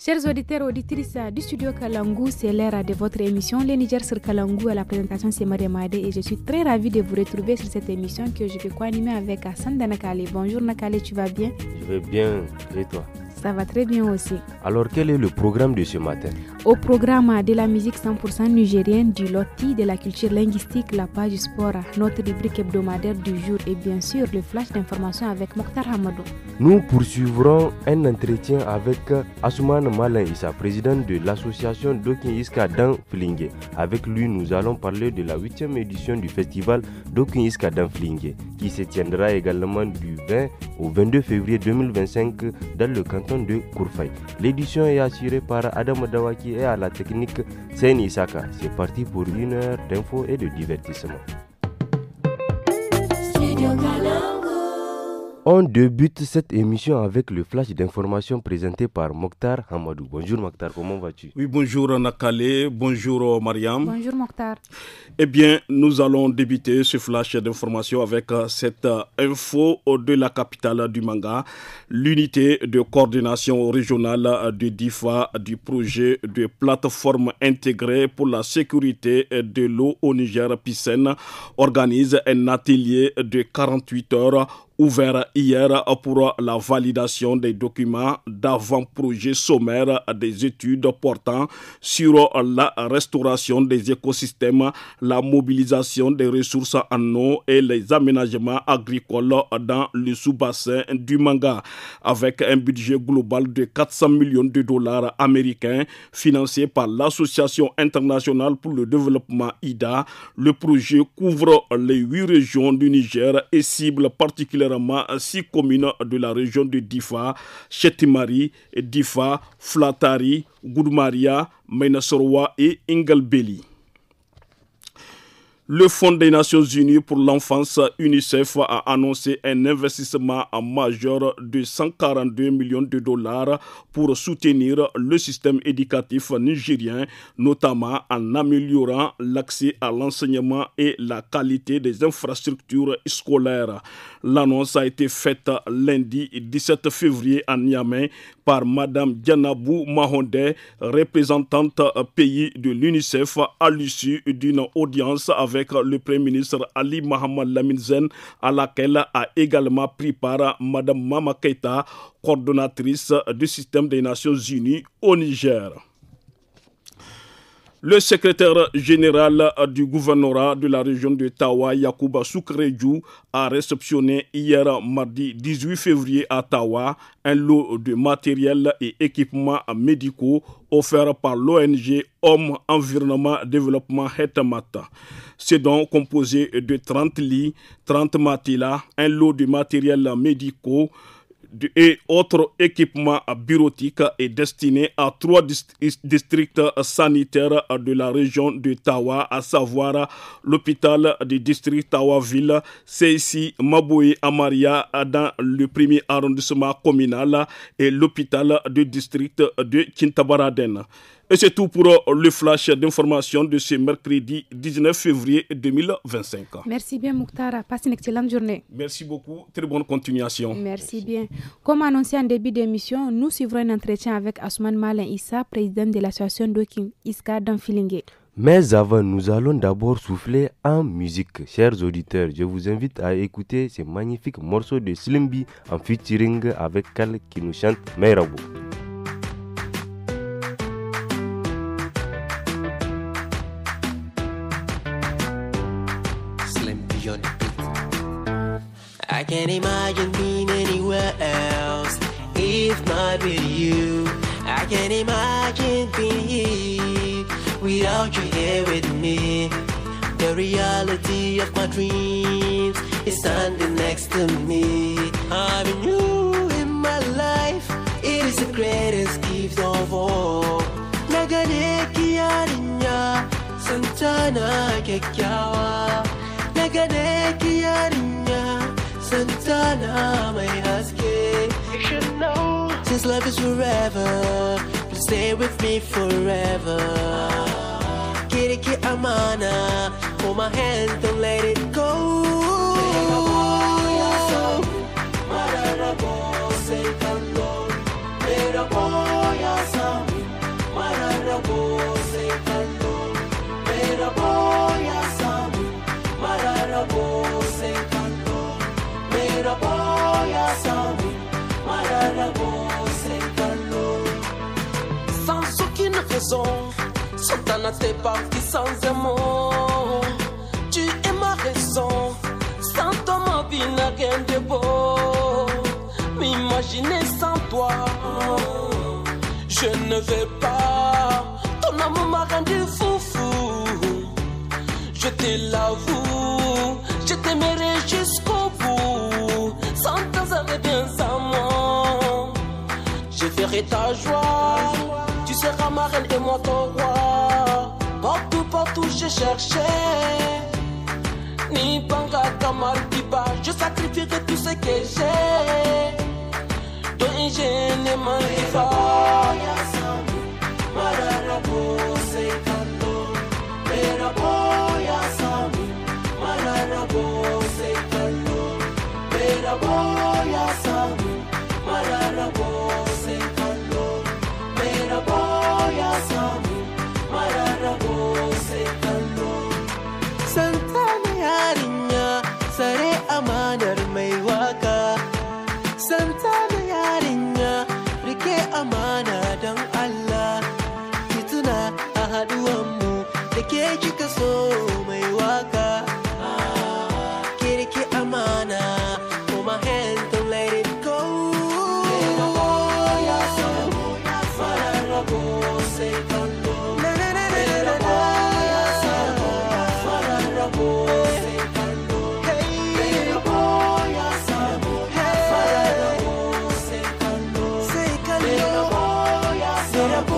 Chers auditeurs et auditrices du studio Kalangu, c'est l'heure de votre émission Les Niger sur Kalangu. À la présentation, c'est Marie Madé et je suis très ravie de vous retrouver sur cette émission que je vais co-animer avec Hassan Danakale. Bonjour Nakale, tu vas bien? Je vais bien, et toi? Ça va très bien aussi. Alors, quel est le programme de ce matin? Au programme de la musique 100% nigérienne, du loti, de la culture linguistique, la page du sport, notre rubrique hebdomadaire du jour et bien sûr le flash d'information avec Mokhtar Hamadou. Nous poursuivrons un entretien avec Asuman Malin Issa, président de l'association Dokin Iska Dan Flingue. Avec lui, nous allons parler de la 8e édition du festival Dokin Iska Dan Flingue, qui se tiendra également du 20 au 22 février 2025 dans le canton de Kourfaï. L'édition est assurée par Adam Dawaki et à la technique Sen Isaka. C'est parti pour une heure d'infos et de divertissement. On débute cette émission avec le flash d'information présenté par Mokhtar Hamadou. Bonjour Mokhtar, comment vas-tu? Oui, bonjour Nakale, bonjour Mariam. Bonjour Mokhtar. Eh bien, nous allons débuter ce flash d'information avec cette info de la capitale du manga. L'unité de coordination régionale de DIFA du projet de plateforme intégrée pour la sécurité de l'eau au Niger, PICEN, organise un atelier de 48 heures ouvert hier pour la validation des documents d'avant-projet sommaire des études portant sur la restauration des écosystèmes, la mobilisation des ressources en eau et les aménagements agricoles dans le sous-bassin du Manga. Avec un budget global de 400 millions de dollars américains financé par l'Association internationale pour le développement IDA, le projet couvre les 8 régions du Niger et cible particulièrement 6 communes de la région de Difa, Chetimari, Difa, Flatari, Goudmaria, Mainasoroa et Ingalbeli. Le Fonds des Nations Unies pour l'enfance, UNICEF, a annoncé un investissement majeur de 142 millions de dollars pour soutenir le système éducatif nigérien, notamment en améliorant l'accès à l'enseignement et la qualité des infrastructures scolaires. L'annonce a été faite lundi 17 février à Niamey par Madame Dianabou Mahondé, représentante pays de l'UNICEF, à l'issue d'une audience avec le Premier ministre Ali Mohamed Lamine Zen, à laquelle a également pris part Madame Mama Keita, coordonnatrice du système des Nations Unies au Niger. Le secrétaire général du gouvernorat de la région de Tawa, Yacouba Soukredjou, a réceptionné hier mardi 18 février à Tawa un lot de matériel et équipements médicaux offerts par l'ONG Homme Environnement Développement Hetamata. C'est donc composé de 30 lits, 30 matelas, un lot de matériel médicaux et autres équipements bureautiques est destiné à 3 districts sanitaires de la région de Tawa, à savoir l'hôpital du district Tawa-Ville, CIC Maboué Amaria dans le premier arrondissement communal et l'hôpital du district de Kintabaraden. Et c'est tout pour le flash d'information de ce mercredi 19 février 2025. Merci bien Mokhtar, passe une excellente journée. Merci beaucoup, très bonne continuation. Merci bien. Comme annoncé en début d'émission, nous suivrons un entretien avec Asuman Malin Issa, président de l'association Dokin Iska Dan Flingue. Mais avant, nous allons d'abord souffler en musique. Chers auditeurs, je vous invite à écouter ces magnifiques morceaux de Slimby en featuring avec Kal qui nous chante Meirabo. I can't imagine being anywhere else if not with you. I can't imagine being here without you here with me. The reality of my dreams is standing next to me. Having you in my life, it is the greatest gift of all. Nagane kiyarinya, Santana kekyawa. Nagane kiyarinya, Santana may ask you. You should know, since love is forever, please stay with me forever. Kiriki amana, hold my hand, don't let it go. Mararabo, say hello. Mera boya sa. raison. Sultana t'es parti sans un mot. Tu es ma raison. Sans toi ma vie n'a rien de beau. M'imaginer sans toi, je ne vais pas. Ton amour m'a rendu foufou. Je te l'avoue, je t'aimerai jusqu'au bout. Sans toi ça revient sans moi. Je ferai ta joie. Tu seras ma reine et moi ton roi. Partout, partout je cherchais. Ni banga kamar kiba. Je sacrifierai tout ce que j'ai. Toi je ne m'en pas. Mararabo se kando. Merabo ya sami. Mararabo se kando. Merabo ya sami. Mararabo se kando. Merabo ya sami. Mararabo se kando. Santana yarinya sare amanar mai waka. Santana yarinya rike amana dan Allah. Kituna a haduwanmu da ke kika so mai waka. Ke rike amana, hold my hand, don't let it go. Merabo ya samu, mararabo se kando. Merabo ya samu, mararabo se kando. Merabo ya samu, mararabo se kando. Merabo ya samu,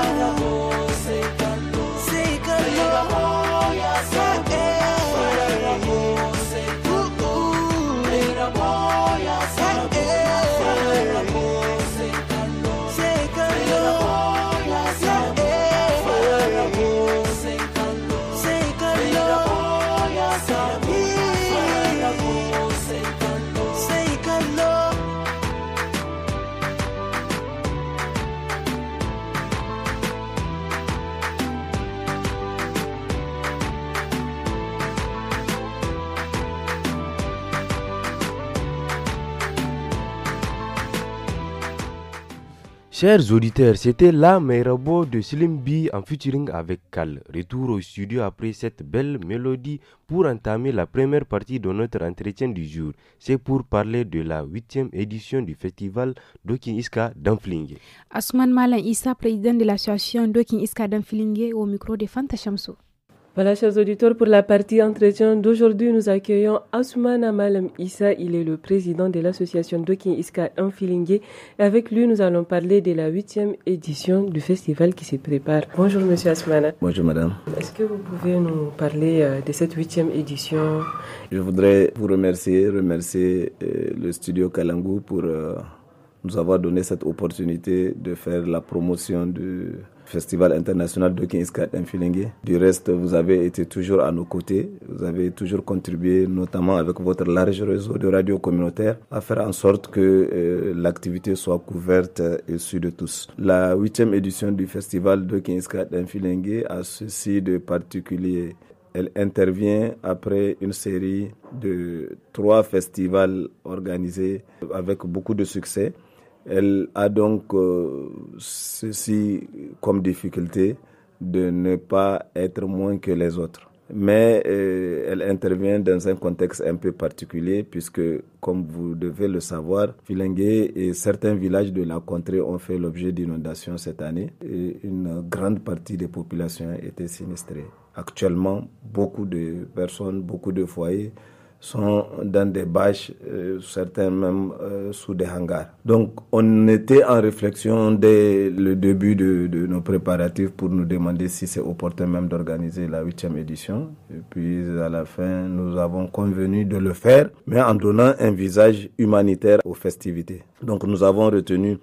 mararabo se kando. Merabo ya samu, mararabo se kando. Merabo ya samu, mararabo se kando. Merabo ya samu, mararabo se kando. Merabo ya samu, mararabo se kando. Chers auditeurs, c'était la Merabo de Slim B en featuring avec Kal. Retour au studio après cette belle mélodie pour entamer la première partie de notre entretien du jour. C'est pour parler de la 8e édition du festival Dokin Iska d'Anflingue. Asuman Malan Issa, président de l'association Dokin Iska d'Anflingue, au micro de Fanta Chamsou. Voilà, chers auditeurs, pour la partie entretien d'aujourd'hui, nous accueillons Assoumana Malam Issa. Il est le président de l'association Dokin Iska Anfilingue. Et avec lui, nous allons parler de la 8e édition du festival qui se prépare. Bonjour, monsieur Assoumana. Bonjour, madame. Est-ce que vous pouvez nous parler de cette 8e édition? Je voudrais vous remercier le studio Kalangu pour nous avoir donné cette opportunité de faire la promotion du Festival international Dokin Iska d'Anfilingue. Du reste, vous avez été toujours à nos côtés. Vous avez toujours contribué, notamment avec votre large réseau de radios communautaires, à faire en sorte que l'activité soit couverte et suivie de tous. La 8e édition du Festival Dokin Iska d'Anfilingue a ceci de particulier. Elle intervient après une série de 3 festivals organisés avec beaucoup de succès. Elle a donc ceci comme difficulté de ne pas être moins que les autres. Mais elle intervient dans un contexte un peu particulier puisque, comme vous devez le savoir, Filengue et certains villages de la contrée ont fait l'objet d'inondations cette année et une grande partie des populations a été sinistrée. Actuellement, beaucoup de personnes, beaucoup de foyers sont dans des bâches, certains même sous des hangars. Donc on était en réflexion dès le début de nos préparatifs pour nous demander si c'est opportun même d'organiser la 8e édition. Et puis à la fin, nous avons convenu de le faire, mais en donnant un visage humanitaire aux festivités. Donc nous avons retenu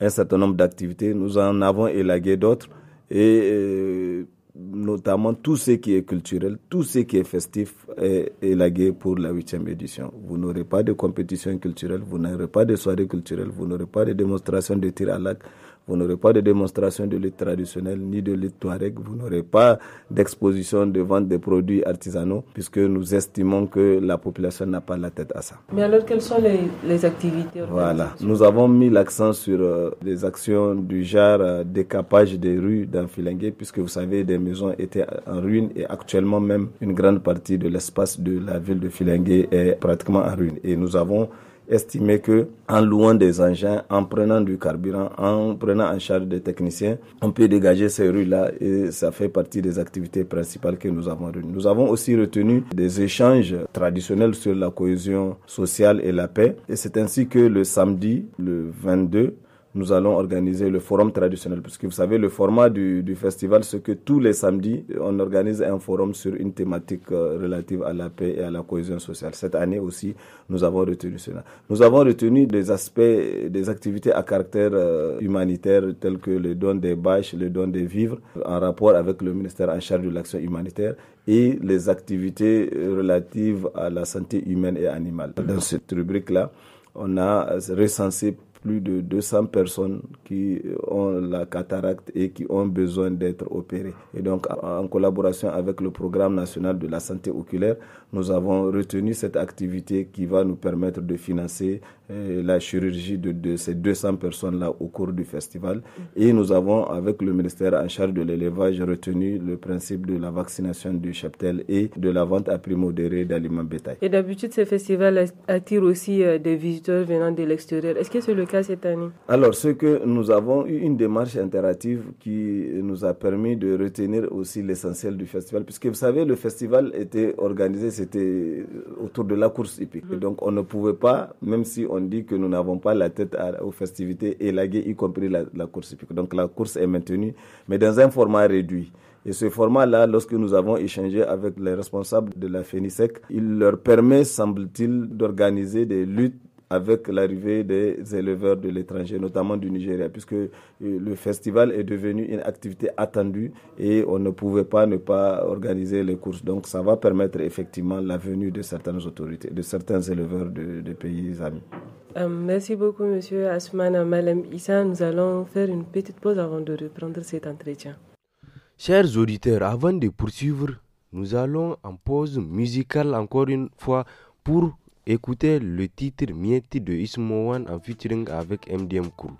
un certain nombre d'activités, nous en avons élagué d'autres et notamment tout ce qui est culturel, tout ce qui est festif est élagué pour la 8e édition. Vous n'aurez pas de compétition culturelle, vous n'aurez pas de soirée culturelle, vous n'aurez pas de démonstration de tir à l'arc, vous n'aurez pas de démonstration de lutte traditionnelle ni de lutte touareg, vous n'aurez pas d'exposition de vente des produits artisanaux puisque nous estimons que la population n'a pas la tête à ça. Mais alors quelles sont les activités organisées? Voilà, nous avons mis l'accent sur des actions du genre décapage des rues dans Filengue puisque vous savez des maisons étaient en ruine et actuellement même une grande partie de l'espace de la ville de Filengue est pratiquement en ruine. Et nous avons estimé que en louant des engins, en prenant du carburant, en prenant en charge des techniciens, on peut dégager ces rues-là et ça fait partie des activités principales que nous avons retenues. Nous avons aussi retenu des échanges traditionnels sur la cohésion sociale et la paix et c'est ainsi que le samedi, le 22, nous allons organiser le forum traditionnel. Parce que vous savez, le format du festival, c'est que tous les samedis, on organise un forum sur une thématique relative à la paix et à la cohésion sociale. Cette année aussi, nous avons retenu cela. Nous avons retenu des aspects, des activités à caractère humanitaire, tels que le don des bâches, le don des vivres, en rapport avec le ministère en charge de l'action humanitaire, et les activités relatives à la santé humaine et animale. Dans cette rubrique-là, on a recensé plus de 200 personnes qui ont la cataracte et qui ont besoin d'être opérées. Et donc, en collaboration avec le Programme national de la santé oculaire, nous avons retenu cette activité qui va nous permettre de financer la chirurgie de ces 200 personnes-là au cours du festival. Et nous avons, avec le ministère en charge de l'élevage, retenu le principe de la vaccination du cheptel et de la vente à prix modéré d'aliments bétail. Et d'habitude, ces festivals attirent aussi des visiteurs venant de l'extérieur. Est-ce que c'est le cas cette année? Alors, ce que nous avons eu une démarche interactive qui nous a permis de retenir aussi l'essentiel du festival, puisque vous savez, le festival était organisé, c'était autour de la course hippique. Et donc, on ne pouvait pas, même si on dit que nous n'avons pas la tête aux festivités, élaguer, y compris la course hippique. Donc, la course est maintenue, mais dans un format réduit. Et ce format-là, lorsque nous avons échangé avec les responsables de la FENISEC, il leur permet, semble-t-il, d'organiser des luttes avec l'arrivée des éleveurs de l'étranger, notamment du Nigeria, puisque le festival est devenu une activité attendue et on ne pouvait pas ne pas organiser les courses. Donc ça va permettre effectivement la venue de certaines autorités, de certains éleveurs de pays amis. Merci beaucoup, monsieur Assoumana Malem Issa. Nous allons faire une petite pause avant de reprendre cet entretien. Chers auditeurs, avant de poursuivre, nous allons en pause musicale encore une fois pour écoutez le titre Mieti de Ismowan en featuring avec MDM Crew.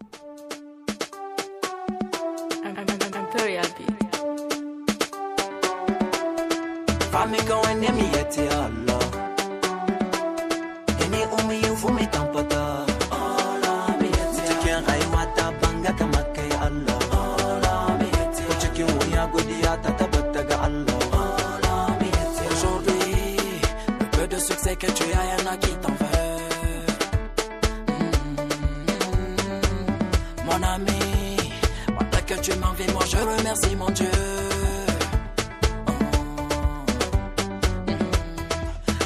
C'est que tu as un qui t'en veut. Mon ami, pendant que tu m'envies, moi je remercie mon Dieu.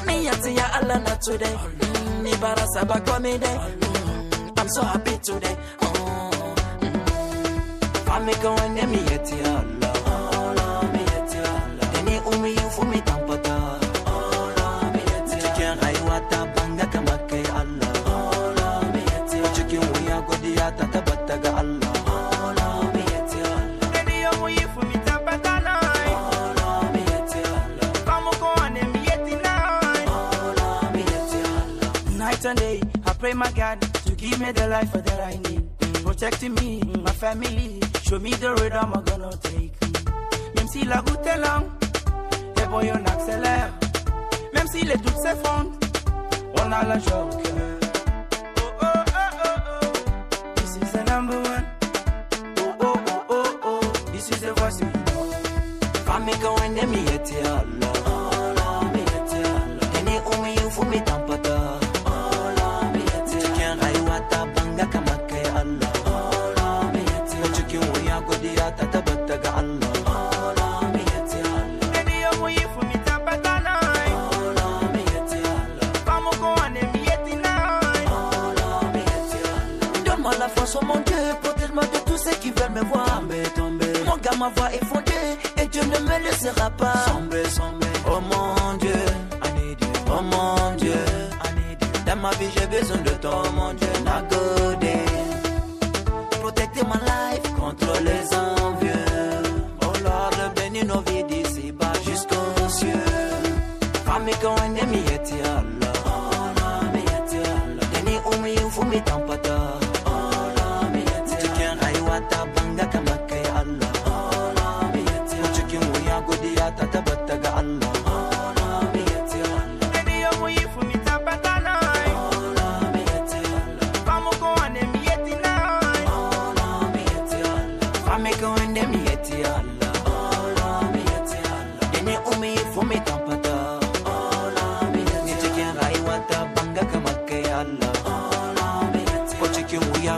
Miyati ya Allah na today. Mi barasa ba komide. I'm so happy today. Fami ko ene miyati Allah. Miyati Allah. Deni umi yufu mi tampata. Night and day, I pray my God to give me the life that I need, protecting me, my family, show me the rhythm I'm gonna take. Même si la route est longue, et bon on accélère. Même si les doutes s'effondrent, on a la joie au cœur. Oh, oh, oh, oh, oh. This is the number one. Oh, oh, oh, oh, oh. This is the voice you know. Fami ko ene mi eti Allah. Allah, mi eti Allah. Deni umi yufu mi tampata. Allah, mi eti Allah. Chicken raiwa ta banga kamake Allah. Allah, mi eti Allah. Chicken uya godiya ta tabata ga Allah. Allah, mi eti Allah. Deni umi yufu mi tampata. La force, oh mon Dieu, protège-moi de tous ceux qui veulent me voir tomber. Mon gars, ma voix est fondée et Dieu ne me laissera pas somber. Oh mon Dieu, I need you. Oh mon Dieu, I need you. Dans ma vie, j'ai besoin de toi, oh mon Dieu. Nagode, protectez ma life. Fami ka wande mi yeti Allah. Allah mi yeti Allah. Deni umi fumi tampata. Allah mi yeti Allah. Cikin rayuwa ta banga kamar kai Allah. Allah mi yeti Allah. Cikin wuya godiya ta tabbata ga Allah. Allah mi yeti Allah. Deni umi fumi tampata na. Allah mi yeti Allah. Fami ka wande mi yeti na. Allah mi yeti Allah. Fami ka wande mi yeti Allah. Allah mi yeti Allah. Deni umi fumi tampata.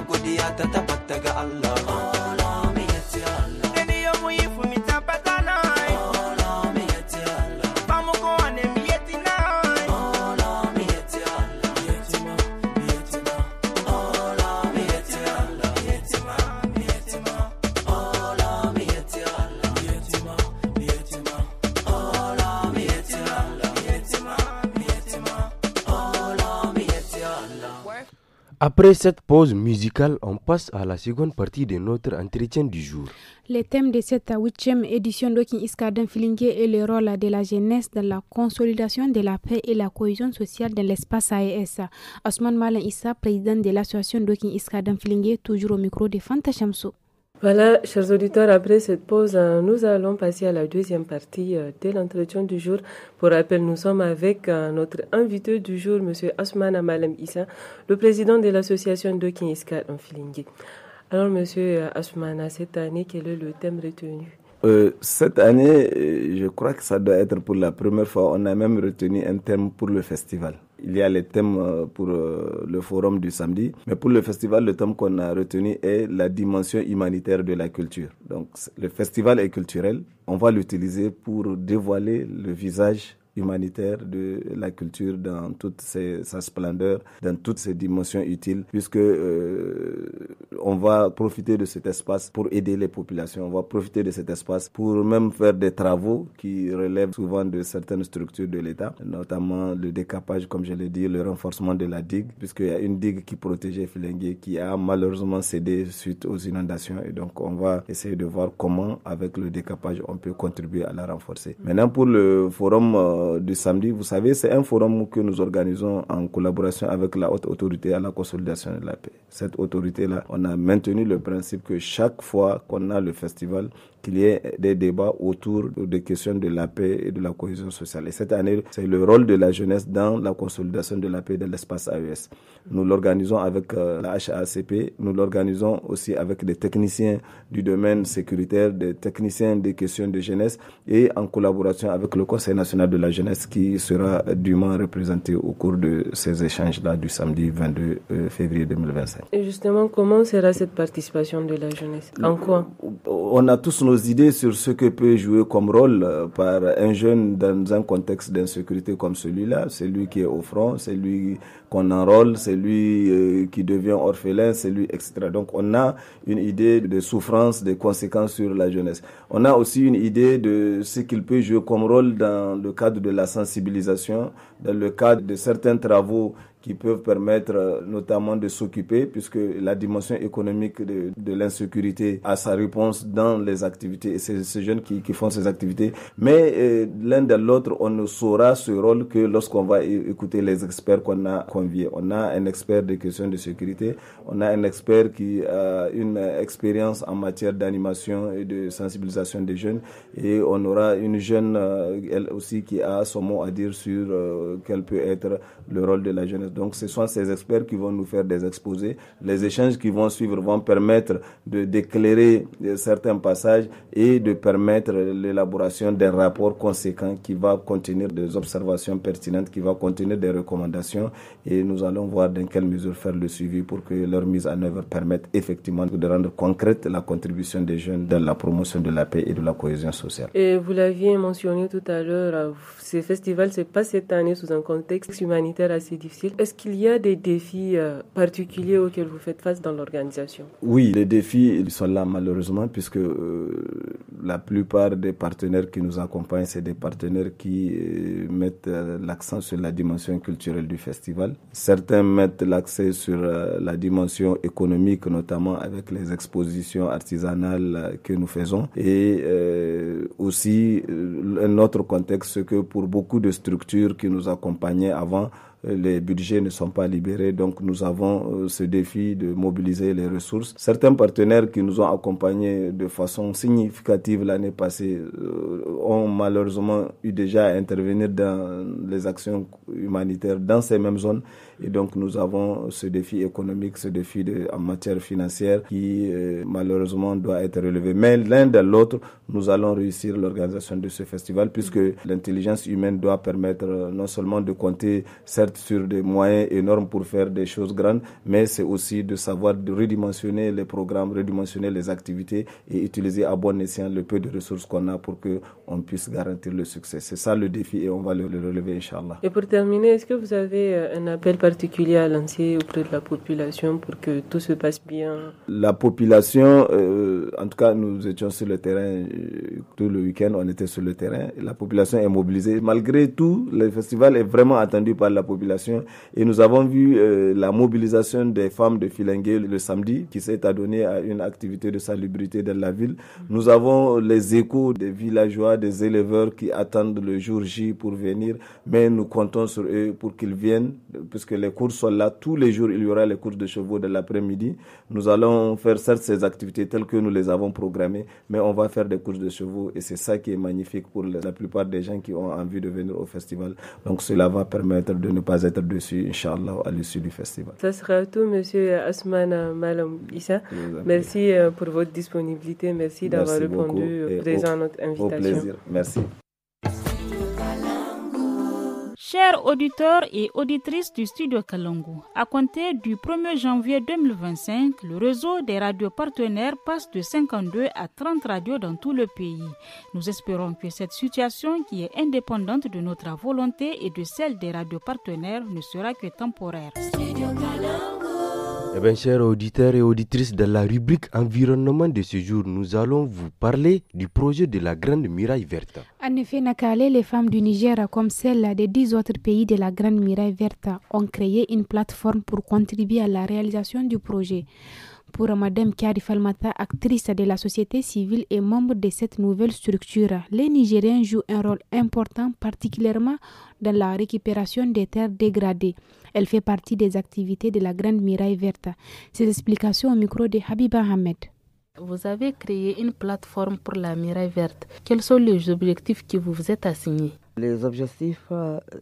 Godiya ta tabbata ga Allah. Allah mi yati Allah. Deni yo mu yifu mi tabbata nai. Allah mi yati Allah. Famu ko ane mi yati nai. Allah mi yati Allah. Yati ma, yati ma. Allah mi yati Allah. Yati ma, yati ma. Allah mi yati Allah. Yati ma, yati ma. Allah mi yati Allah. Yati ma, yati ma. Allah mi yati Allah. Après cette pause musicale, on passe à la seconde partie de notre entretien du jour. Le thème de cette 8e édition d'Okin Iskadan Filingue est le rôle de la jeunesse dans la consolidation de la paix et la cohésion sociale dans l'espace AES. Osman Malan Issa, président de l'association d'Okin Iskadan Filingue, toujours au micro de Fanta Chamsou. Voilà, chers auditeurs, après cette pause, nous allons passer à la deuxième partie de l'entretien du jour. Pour rappel, nous sommes avec notre invité du jour, M. Assoumana Malam Issa, le président de l'association Dokin Iskadan Filingue. Alors, M. Assoumana, cette année, quel est le thème retenu? Cette année, je crois que ça doit être pour la première fois. On a même retenu un thème pour le festival. Il y a les thèmes pour le forum du samedi. Mais pour le festival, le thème qu'on a retenu est la dimension humanitaire de la culture. Donc, le festival est culturel. On va l'utiliser pour dévoiler le visage humanitaire de la culture dans toute sa splendeur, dans toutes ses dimensions utiles, puisque on va profiter de cet espace pour aider les populations, on va profiter de cet espace pour même faire des travaux qui relèvent souvent de certaines structures de l'État, notamment le décapage, comme je l'ai dit, le renforcement de la digue, puisqu'il y a une digue qui protégeait Filingue qui a malheureusement cédé suite aux inondations, et donc on va essayer de voir comment, avec le décapage, on peut contribuer à la renforcer. Maintenant, pour le forum du samedi, vous savez, c'est un forum que nous organisons en collaboration avec la haute autorité à la consolidation de la paix. Cette autorité-là, on a maintenu le principe que chaque fois qu'on a le festival, qu'il y ait des débats autour des questions de la paix et de la cohésion sociale. Et cette année, c'est le rôle de la jeunesse dans la consolidation de la paix de l'espace AES. Nous l'organisons avec la HACP, nous l'organisons aussi avec des techniciens du domaine sécuritaire, des techniciens des questions de jeunesse et en collaboration avec le Conseil national de la jeunesse qui sera dûment représenté au cours de ces échanges-là du samedi 22 février 2025. Et justement, comment sera cette participation de la jeunesse? En quoi? On a tous nos idées sur ce que peut jouer comme rôle par un jeune dans un contexte d'insécurité comme celui-là. C'est lui qui est au front, c'est lui qu'on enrôle, c'est lui qui devient orphelin, c'est lui, etc. Donc on a une idée de souffrance, des conséquences sur la jeunesse. On a aussi une idée de ce qu'il peut jouer comme rôle dans le cadre de la sensibilisation, dans le cadre de certains travaux qui peuvent permettre notamment de s'occuper, puisque la dimension économique de l'insécurité a sa réponse dans les activités, et c'est ces jeunes qui font ces activités. Mais l'un de l'autre, on ne saura ce rôle que lorsqu'on va écouter les experts qu'on a conviés. On a un expert des questions de sécurité, on a un expert qui a une expérience en matière d'animation et de sensibilisation des jeunes, et on aura une jeune, elle aussi, qui a son mot à dire sur quel peut être le rôle de la jeunesse. Donc ce sont ces experts qui vont nous faire des exposés. Les échanges qui vont suivre vont permettre d'éclairer certains passages et de permettre l'élaboration d'un rapport conséquent qui va contenir des observations pertinentes, qui va contenir des recommandations, et nous allons voir dans quelle mesure faire le suivi pour que leur mise en œuvre permette effectivement de rendre concrète la contribution des jeunes dans la promotion de la paix et de la cohésion sociale. Et vous l'aviez mentionné tout à l'heure, ces festivals se passent cette année sous un contexte humanitaire assez difficile. Est-ce qu'il y a des défis particuliers auxquels vous faites face dans l'organisation? Oui, les défis ils sont là malheureusement puisque la plupart des partenaires qui nous accompagnent, c'est des partenaires qui mettent l'accent sur la dimension culturelle du festival. Certains mettent l'accent sur la dimension économique, notamment avec les expositions artisanales que nous faisons. Et aussi, un autre contexte, c'est que pour beaucoup de structures qui nous accompagnaient avant, les budgets ne sont pas libérés, donc nous avons ce défi de mobiliser les ressources. Certains partenaires qui nous ont accompagnés de façon significative l'année passée ont malheureusement eu déjà à intervenir dans les actions humanitaires dans ces mêmes zones. Et donc nous avons ce défi économique, ce défi en matière financière qui malheureusement doit être relevé. Mais l'un de l'autre, nous allons réussir l'organisation de ce festival puisque l'intelligence humaine doit permettre non seulement de compter certes sur des moyens énormes pour faire des choses grandes, mais c'est aussi de savoir de redimensionner les programmes, redimensionner les activités et utiliser à bon escient le peu de ressources qu'on a pour qu'on puisse garantir le succès. C'est ça le défi et on va le relever, Inch'Allah. Et pour terminer, est-ce que vous avez un appel particulier à lancer auprès de la population pour que tout se passe bien? La population, en tout cas, nous étions sur le terrain tout le week-end, on était sur le terrain. La population est mobilisée. Malgré tout, le festival est vraiment attendu par la population et nous avons vu la mobilisation des femmes de Filengue le samedi qui s'est adonnée à une activité de salubrité dans la ville. Nous avons les échos des villageois, des éleveurs qui attendent le jour J pour venir, mais nous comptons sur eux pour qu'ils viennent puisque les courses sont là. Tous les jours, il y aura les courses de chevaux de l'après-midi. Nous allons faire certes ces activités telles que nous les avons programmées, mais on va faire des courses de chevaux et c'est ça qui est magnifique pour la plupart des gens qui ont envie de venir au festival. Donc cela va permettre de ne pas être dessus, Inch'Allah, à l'issue du festival. Ça sera tout, Monsieur Assoumana Malam Issa. Merci pour votre disponibilité. Merci d'avoir répondu présent à notre invitation. Au plaisir. Merci. Chers auditeurs et auditrices du studio Kalangu, à compter du 1er janvier 2025, le réseau des radios partenaires passe de 52 à 30 radios dans tout le pays. Nous espérons que cette situation, qui est indépendante de notre volonté et de celle des radios partenaires, ne sera que temporaire. Eh bien, chers auditeurs et auditrices, dans la rubrique environnement de ce jour, nous allons vous parler du projet de la Grande Muraille Verte. En effet, Nakale, les femmes du Niger, comme celles des 10 autres pays de la Grande Muraille Verte, ont créé une plateforme pour contribuer à la réalisation du projet. Pour Madame Kiari Falmata, actrice de la société civile et membre de cette nouvelle structure, les Nigériens jouent un rôle important, particulièrement dans la récupération des terres dégradées. Elle fait partie des activités de la Grande Muraille Verte. Ces explications au micro de Habiba Ahmed. Vous avez créé une plateforme pour la Muraille Verte. Quels sont les objectifs que vous vous êtes assignés? Les objectifs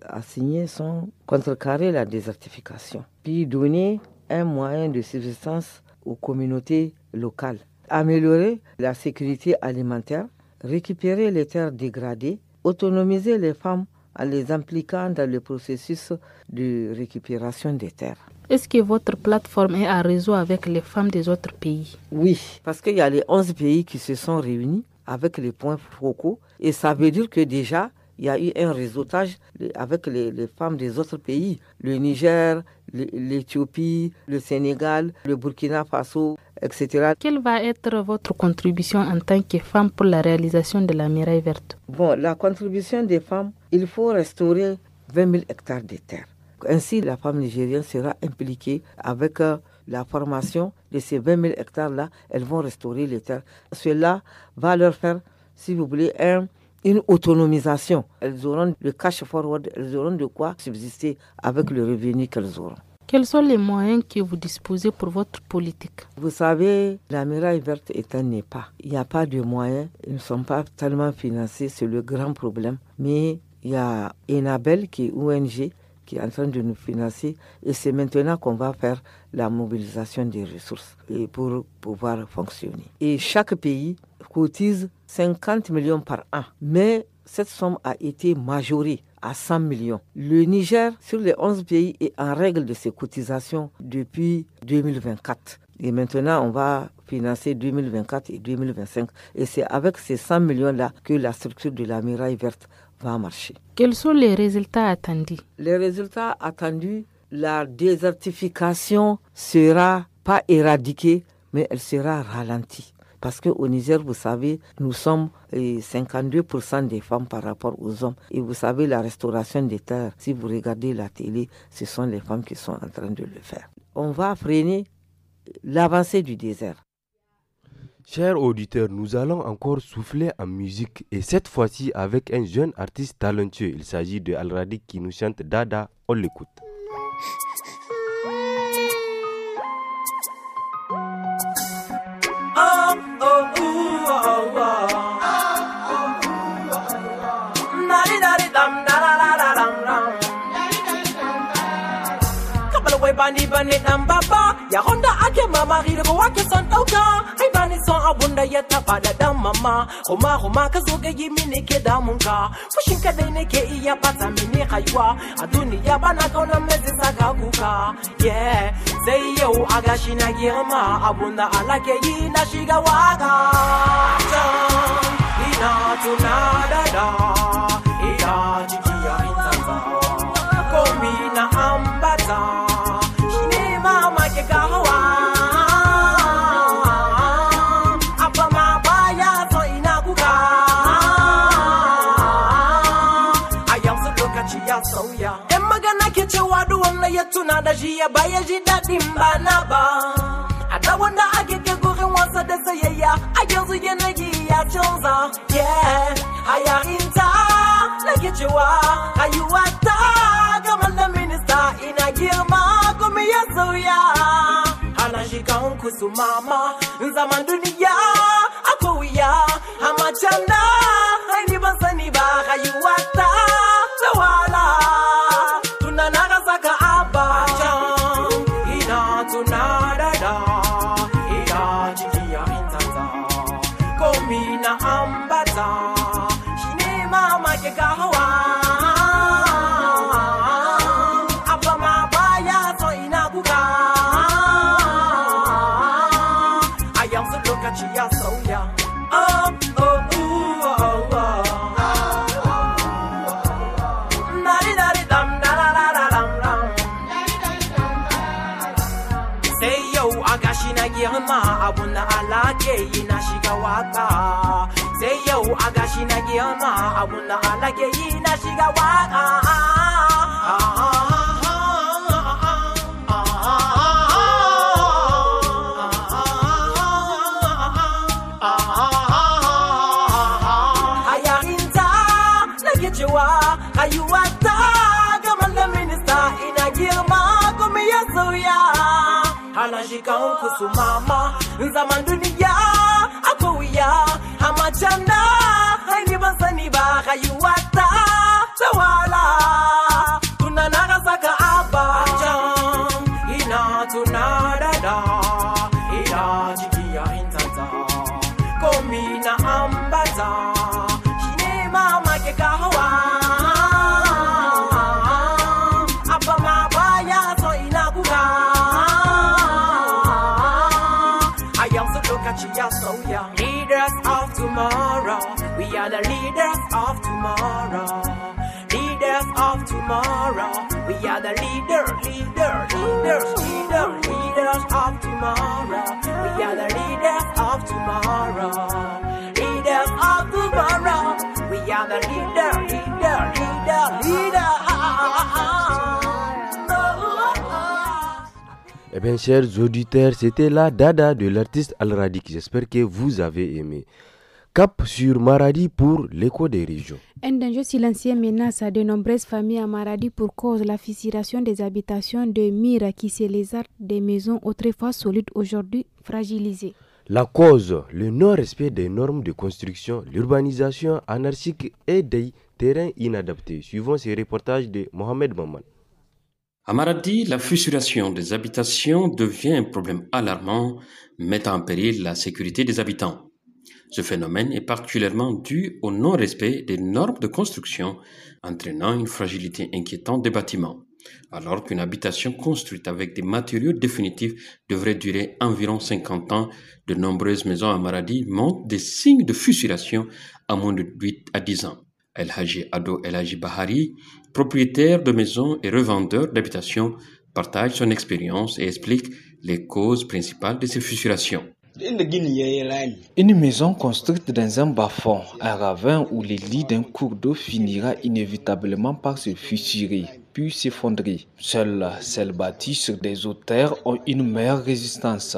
assignés sont contrecarrer la désertification, puis donner un moyen de subsistance aux communautés locales, améliorer la sécurité alimentaire, récupérer les terres dégradées, autonomiser les femmes en les impliquant dans le processus de récupération des terres. Est-ce que votre plateforme est en réseau avec les femmes des autres pays? Oui, parce qu'il y a les 11 pays qui se sont réunis avec les points focaux et ça veut dire que déjà, il y a eu un réseautage avec les femmes des autres pays, le Niger, l'Éthiopie, le Sénégal, le Burkina Faso, etc. Quelle va être votre contribution en tant que femme pour la réalisation de la Muraille Verte? Bon, la contribution des femmes, il faut restaurer 20 000 hectares de terre. Ainsi, la femme nigérienne sera impliquée avec la formation de ces 20 000 hectares-là. Elles vont restaurer les terres. Cela va leur faire, si vous voulez, une autonomisation. Elles auront le cash forward, elles auront de quoi subsister avec le revenu qu'elles auront. Quels sont les moyens que vous disposez pour votre politique? Vous savez, la Muraille Verte est un EPA. Il n'y a pas de moyens, ils ne sont pas tellement financés, c'est le grand problème. Mais il y a Enabel qui est ONG qui est en train de nous financer et c'est maintenant qu'on va faire la mobilisation des ressources et pour pouvoir fonctionner. Et chaque pays cotise 50 millions par an, mais cette somme a été majorée à 100 millions. Le Niger, sur les 11 pays, est en règle de ses cotisations depuis 2024. Et maintenant, on va financer 2024 et 2025. Et c'est avec ces 100 millions-là que la structure de la Muraille Verte va marcher. Quels sont les résultats attendus? Les résultats attendus, la désertification sera pas éradiquée, mais elle sera ralentie. Parce qu'au Niger, vous savez, nous sommes 52% des femmes par rapport aux hommes. Et vous savez, la restauration des terres, si vous regardez la télé, ce sont les femmes qui sont en train de le faire. On va freiner l'avancée du désert. Chers auditeurs, nous allons encore souffler en musique et cette fois-ci avec un jeune artiste talentueux. Il s'agit de Al-Radik qui nous chante Dada. On l'écoute. Bani bani dan baba ya honda ake mama ri daga wake son dauka ai bani son abun da ya taba da dan mama kuma ka zo ga yi mini ke damun ka fushin ka dai nake iya bata mini haiwa a duniya bana kauna mai zai saka kuka yeah sai yau a gashi na girma abun da Allah ke yi na shiga waka ina tuna da ina jikiya intanta komi na ambata Yan magana ke cewa duk wanda ya tuna da shi ya baya ji daɗin ba na ba. A da wanda ake ke gurin wasa da sayayya a yanzu yanayi ya canza. Yeah, a yarinta nake cewa rayuwata kamar da minista ina girma kuma ya sauya. Hana shi kan kusu mama zaman duniya akwai wuya amma can da ni ban sani ba rayuwata da wala. Abun da Allah ke yi na shiga waka sai yau a gashi na girma abun da Allah ke yi na shiga waka a yarinta nake cewa rayuwata kamar da minista ina girma kuma ya sauya. Hana shi kan kusu mama zaman duniya akwai wuya amma can da ni ban sani ba rayuwata da wala tuna na rasa ka abba can ina tuna da ina jiki ya intanta komi na ambata shi ne mama ke kawo abba ma baya so ina kuka. Leaders of tomorrow, we are the leaders of tomorrow. Leaders of tomorrow, we are the leaders of tomorrow. We are the leaders of tomorrow. Leaders of tomorrow, we are the leader. Eh bien, chers auditeurs, c'était la Dada de l'artiste Al-Radik. J'espère que vous avez aimé. Cap sur Maradi pour l'écho des régions. Un danger silencieux menace de nombreuses familles à Maradi pour cause de la fissuration des habitations de mire qui c'est les arcs des maisons autrefois solides aujourd'hui fragilisées. La cause, le non-respect des normes de construction, l'urbanisation anarchique et des terrains inadaptés. Suivons ces reportages de Mohamed Maman. À Maradi, la fissuration des habitations devient un problème alarmant, mettant en péril la sécurité des habitants. Ce phénomène est particulièrement dû au non-respect des normes de construction, entraînant une fragilité inquiétante des bâtiments. Alors qu'une habitation construite avec des matériaux définitifs devrait durer environ 50 ans, de nombreuses maisons à Maradi montrent des signes de fissuration à moins de 8 à 10 ans. El Haji Ado El Haji Bahari, propriétaire de maisons et revendeur d'habitations, partage son expérience et explique les causes principales de ces fissurations. Une maison construite dans un bas-fond, un ravin ou les lits d'un cours d'eau finira inévitablement par se fissurer, puis s'effondrer. Seules celles bâties sur des hauteurs ont une meilleure résistance.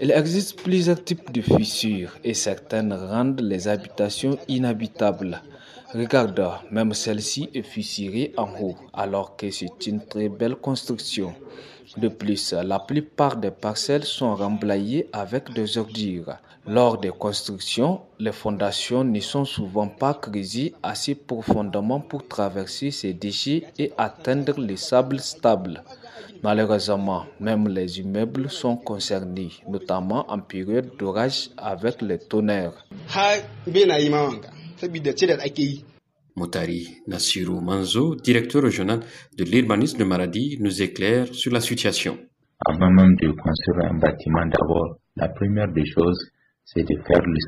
Il existe plusieurs types de fissures et certaines rendent les habitations inhabitables. Regarde, même celle-ci est fissurée en haut, alors que c'est une très belle construction. De plus, la plupart des parcelles sont remblayées avec des ordures. Lors des constructions, les fondations ne sont souvent pas creusées assez profondément pour traverser ces déchets et atteindre les sables stables. Malheureusement, même les immeubles sont concernés, notamment en période d'orage avec les tonnerres. Moutari Nassirou Manzo, directeur régional de l'urbanisme de Maradi, nous éclaire sur la situation. Avant même de construire un bâtiment, d'abord, la première des choses, c'est de faire le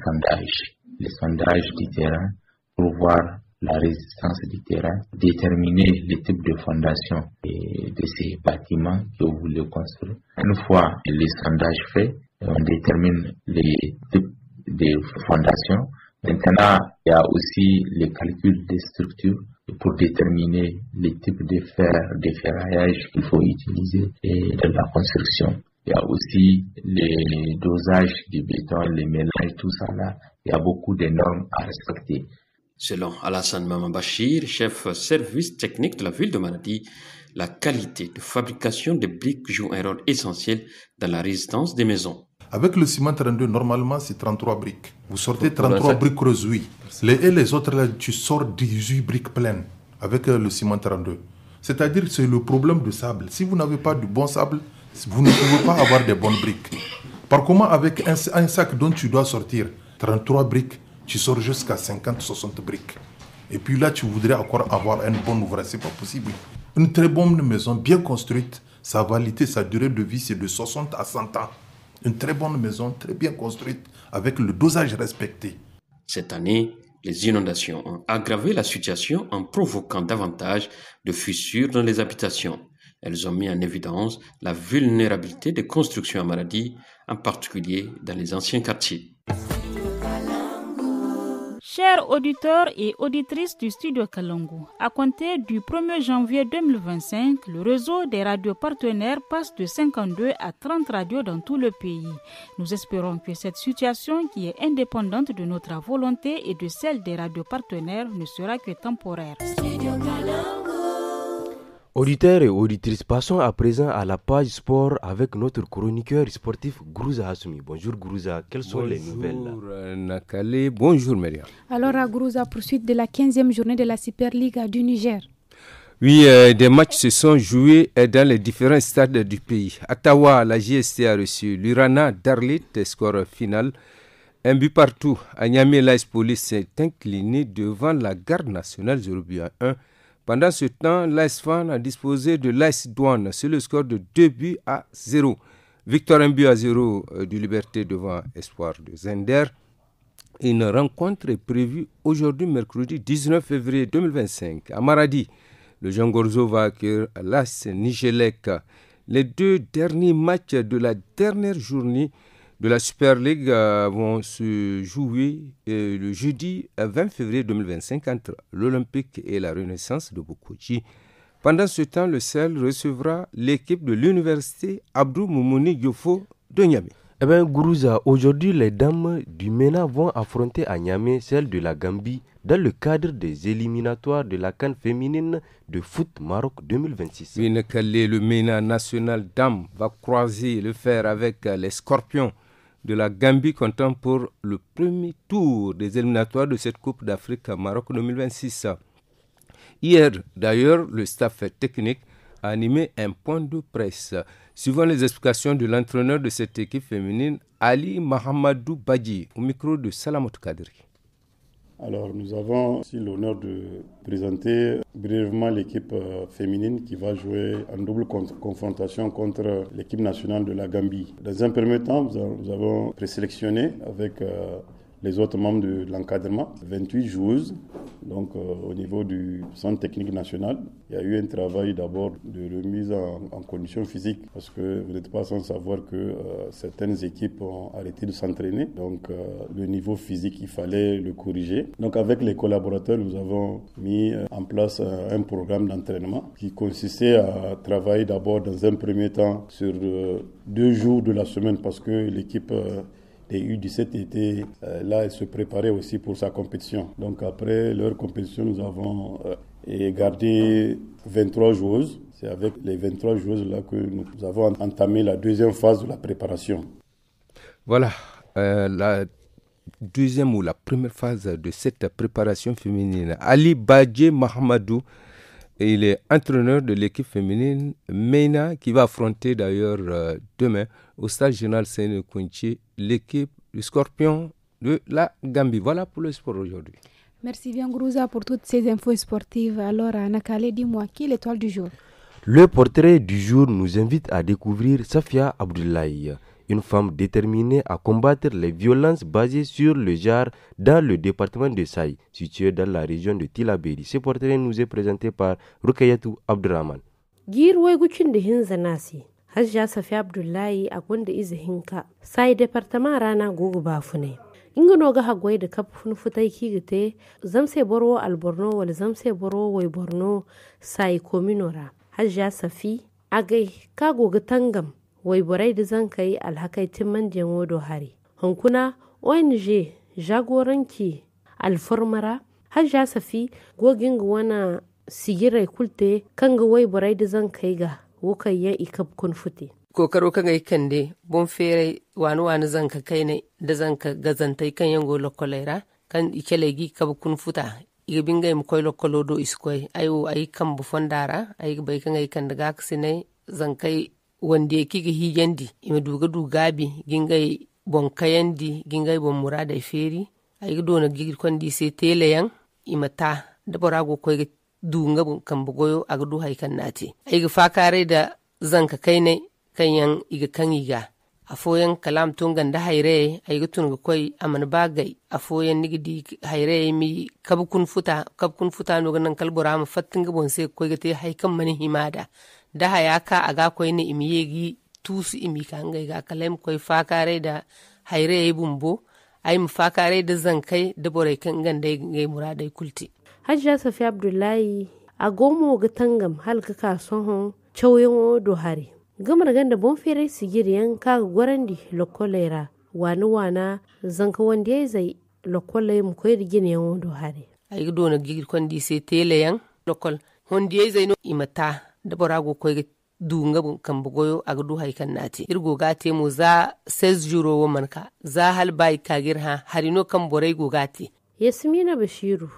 sondage du terrain pour voir la résistance du terrain, déterminer le type de fondation de ces bâtiments que vous voulez construire. Une fois le sondage fait, on détermine les types de fondations. Maintenant, il y a aussi le calcul des structures pour déterminer les types de ferraillage qu'il faut utiliser dans la construction. Il y a aussi les dosages du béton, les mélanges, tout ça là. Il y a beaucoup de normes à respecter. Selon Alassane Mamabachir, chef service technique de la ville de Maradi, la qualité de fabrication des briques joue un rôle essentiel dans la résistance des maisons. Avec le ciment 32, normalement, c'est 33 briques. Vous sortez 33 briques creuses, oui. Et les autres, là, tu sors 18 briques pleines avec le ciment 32. C'est-à-dire que c'est le problème de sable. Si vous n'avez pas du bon sable, vous ne pouvez pas avoir des bonnes briques. Par comment, avec un sac dont tu dois sortir 33 briques, tu sors jusqu'à 50-60 briques. Et puis là, tu voudrais encore avoir un bon ouvrage. Ce n'est pas possible. Une très bonne maison, bien construite, sa validité, sa durée de vie, c'est de 60 à 100 ans. Une très bonne maison, très bien construite, avec le dosage respecté. Cette année, les inondations ont aggravé la situation en provoquant davantage de fissures dans les habitations. Elles ont mis en évidence la vulnérabilité des constructions à Maradi, en particulier dans les anciens quartiers. Chers auditeurs et auditrices du studio Kalangu, à compter du 1er janvier 2025, le réseau des radios partenaires passe de 52 à 30 radios dans tout le pays. Nous espérons que cette situation, qui est indépendante de notre volonté et de celle des radios partenaires, ne sera que temporaire. Auditeurs et auditrices, passons à présent à la page sport avec notre chroniqueur sportif Gourouza Hassoumi. Bonjour Gourouza, quelles sont les nouvelles? Bonjour Nakale, bonjour Myriam. Alors à Gourouza, poursuite de la 15e journée de la Super League du Niger. Oui, des matchs se sont joués dans les différents stades du pays. À Tawa, la GST a reçu l'Urana d'Arlit, score final. Un but partout. À Niamey, l'AS Police s'est incliné devant la garde nationale 0-1. Pendant ce temps, l'AS Fan a disposé de l'AS Douane sur le score de 2-0. Victoire 1-0 du Liberté devant Espoir de Zender. Une rencontre est prévue aujourd'hui, mercredi 19 février 2025. À Maradi, le Jean Gorzo va accueillir l'AS Nigelec. Les deux derniers matchs de la dernière journée de la Super League vont se jouer le jeudi 20 février 2025 entre l'Olympique et la Renaissance de Bokoji. Pendant ce temps, le CEL recevra l'équipe de l'université Abdou Moumouni Diofo de Niamey. Eh bien, Gourouza, aujourd'hui, les dames du MENA vont affronter à Niamey celles de la Gambie dans le cadre des éliminatoires de la CAN féminine de foot Maroc 2026. Oui, le MENA national dames va croiser le fer avec les Scorpions de la Gambie comptant pour le premier tour des éliminatoires de cette Coupe d'Afrique Maroc 2026. Hier, d'ailleurs, le staff technique a animé un point de presse. Suivant les explications de l'entraîneur de cette équipe féminine, Ali Mahamadou Badji, au micro de Salamout Kadri. Alors, nous avons aussi l'honneur de présenter brièvement l'équipe féminine qui va jouer en double confrontation contre l'équipe nationale de la Gambie. Dans un premier temps, nous avons présélectionné avec les autres membres de l'encadrement, 28 joueuses. Donc au niveau du centre technique national, il y a eu un travail d'abord de remise en condition physique parce que vous n'êtes pas sans savoir que certaines équipes ont arrêté de s'entraîner. Donc le niveau physique, il fallait le corriger. Donc avec les collaborateurs, nous avons mis en place un programme d'entraînement qui consistait à travailler d'abord dans un premier temps sur 2 jours de la semaine parce que l'équipe les U17 étaient là et se préparaient aussi pour sa compétition. Donc après leur compétition, nous avons gardé 23 joueuses. C'est avec les 23 joueuses là que nous avons entamé la deuxième phase de la préparation. Voilà, la deuxième ou la première phase de cette préparation féminine. Ali Badje Mahamadou, il est entraîneur de l'équipe féminine MENA qui va affronter d'ailleurs demain au stade général Séné-Kounchi l'équipe du Scorpion de la Gambie. Voilà pour le sport aujourd'hui. Merci bien Grouza pour toutes ces infos sportives. Alors Nakale, dis-moi, qui est l'étoile du jour? Le portrait du jour nous invite à découvrir Safia Abdoulaye, une femme déterminée à combattre les violences basées sur le genre dans le département de Saï, situé dans la région de Tilaberi. Ce portrait nous est présenté par Rukayatou Abdurrahman. Girwai da hinza nasi, Hajja Safia Abdullahi a gwanda iza hinka, sai departama rana gugu bafune. Inga noga hagwai da kafin futai kigite, zamse boro alborno wal zamse boro wai borno sai kominora. Hajja Safi, agai kago tangam. Wai borai da zan kai alhakaitin mandiyan wodo hari. Hankuna ONG jagoranki alfarmara Hajja Safi gogin wana sigirai kulte kanga wai borai da zan kai ga wokayya ikab kun fute. Kokaro kan ai kande bon fere wani zan ka kai ne da zan ka gazantai kan yango lokolaira kan ikelegi kab kun futa. Iga bingai mu koy lokolo do iskoi ayo ai kan bu fondara ai bai kan ai kan daga ksine zan kai wanda kiga hijandi ima dugabi gingai bon kayandi gingai bon murada feri ay dona gigir kondi se teleyan ima ta da borago koy dunga bon kambugoyo agdu hay kannati ay ga fakare da zanka kaine kanyan iga kanyiga afoyan kalam tungan da hayre ay ga tunga koy aman bagay afoyan nigidi hayre mi kabkun futa no ganan kalbora ma fattinga bon se koy ga te hay kan mani himada da hayaka aga koy ne imiyegi tusu imi kanga ga kalem koy fakare da hayre bumbo ay mu fakare da zankai da bore kan gande ngai muradai kulti. Hajja Safi Abdullahi a gomo ga tangam halka ka son chauyen do hari gamar ganda bon fere sigiriyan ka gwarandi lokolera wani wana zanka wanda ya zai lokole mu koy rigine yan do hari ay do na gigir kondi se teleyan lokol hondi ya zai no imata da borago koy dunga kan bugoyo agdu hay kannati irgo gate mu za 16 euro wo manka za hal bai kagir ha harino kan borai go gate. Yasmina Bashiru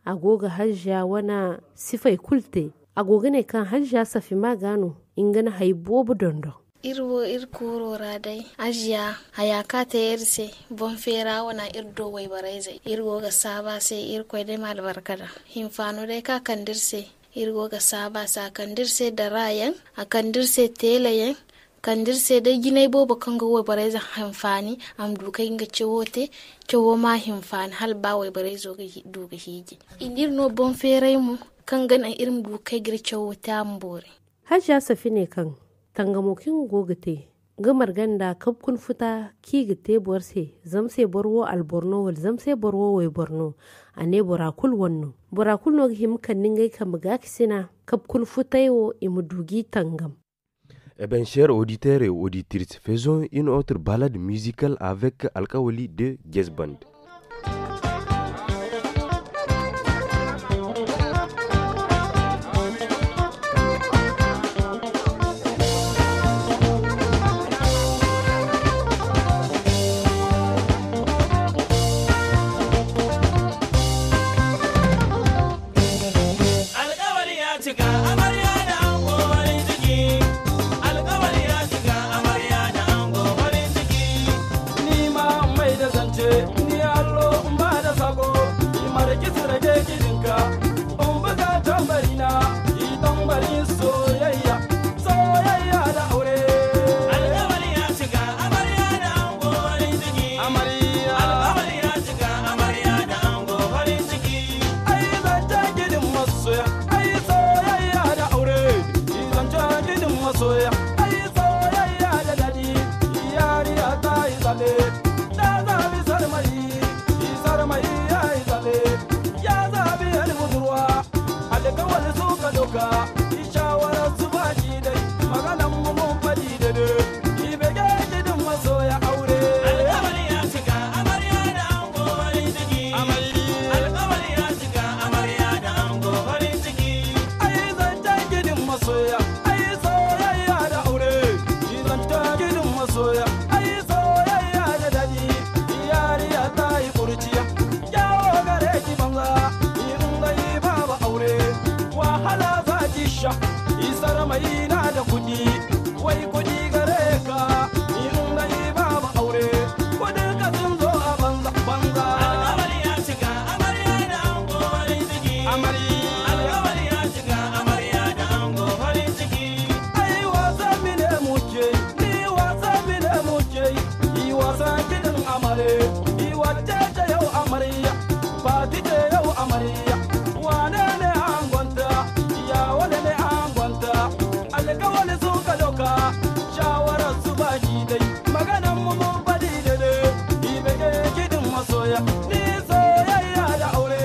agoga hajja wana sifai kulte agoga ne kan hajja Safi magano ingana haibobu dondo irwo irkuro radai ajiya hayaka ta yarse bon fera wana irdo wai baraize irgo ga saba sai irkoi dai mal barkada himfano dai ka kandirse irgo ga saba sa kandirse da rayan a kandirse telayen kandirse dai ginai bobo kanga wai baraize himfani am dukai ga cewote cewo ma himfani hal ba wai baraizo ga duga hiji indir no bon ferai mu kan gana irin dukai gir cewote ambore. Hajja Safi ne kan tangamokin gogate gamar ganda kabkun futa kigite borse zamse borwo alborno wal zamse borwo wai borno ane borakul wanno borakul no him kannin gai kam gakisina kabkun futayo imudugi tangam. Eh bien, chers auditeurs et auditrices, faisons une autre balade musicale avec Alkawali de Jazz Band. masoya ai soyayya da dadi yariya ta yi zabe da zabi sarmai ya yi zabe ya zabi yan budurwa alƙawari suka doka shawarar su baki dai maganan mu mun fadi da ne ki bege gidin masoya aure alƙawari ya cika amarya da ango farin ciki alƙawari ya cika amarya da ango farin ciki ai zancen gidin masoya ai soyayya da aure ki zancen gidin masoya ai soyayya da dadi yariya ta yi kurciya yawo gare ki banza in dai babu aure wahala za ki sha isar mai na da kudi wai kudi gare ka in dai babu aure kudin ka sun zo a banza banza alƙawari ya cika amarya da ango farin ciki alƙawari ya cika amarya da ango farin ciki ai wasa mine muke ni wasa mine muke yi wasa gidan amare yi wacce ta yau amarya fati ta yau amarya wane ne angonta ya wane ne angonta alƙawari suka doka shawarar su baki dai maganan mu mun fadi da ne yi bege gidin masoya ni soyayya da aure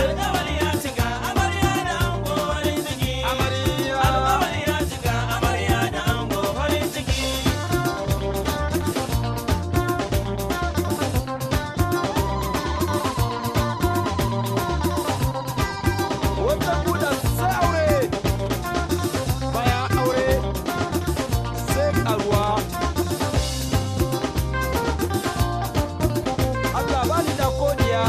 alƙawari ya cika amarya da ango farin ciki alƙawari ya cika amarya da ango farin ciki wata kuda sai aure bayan aure sai karuwa Allah bani da kodiya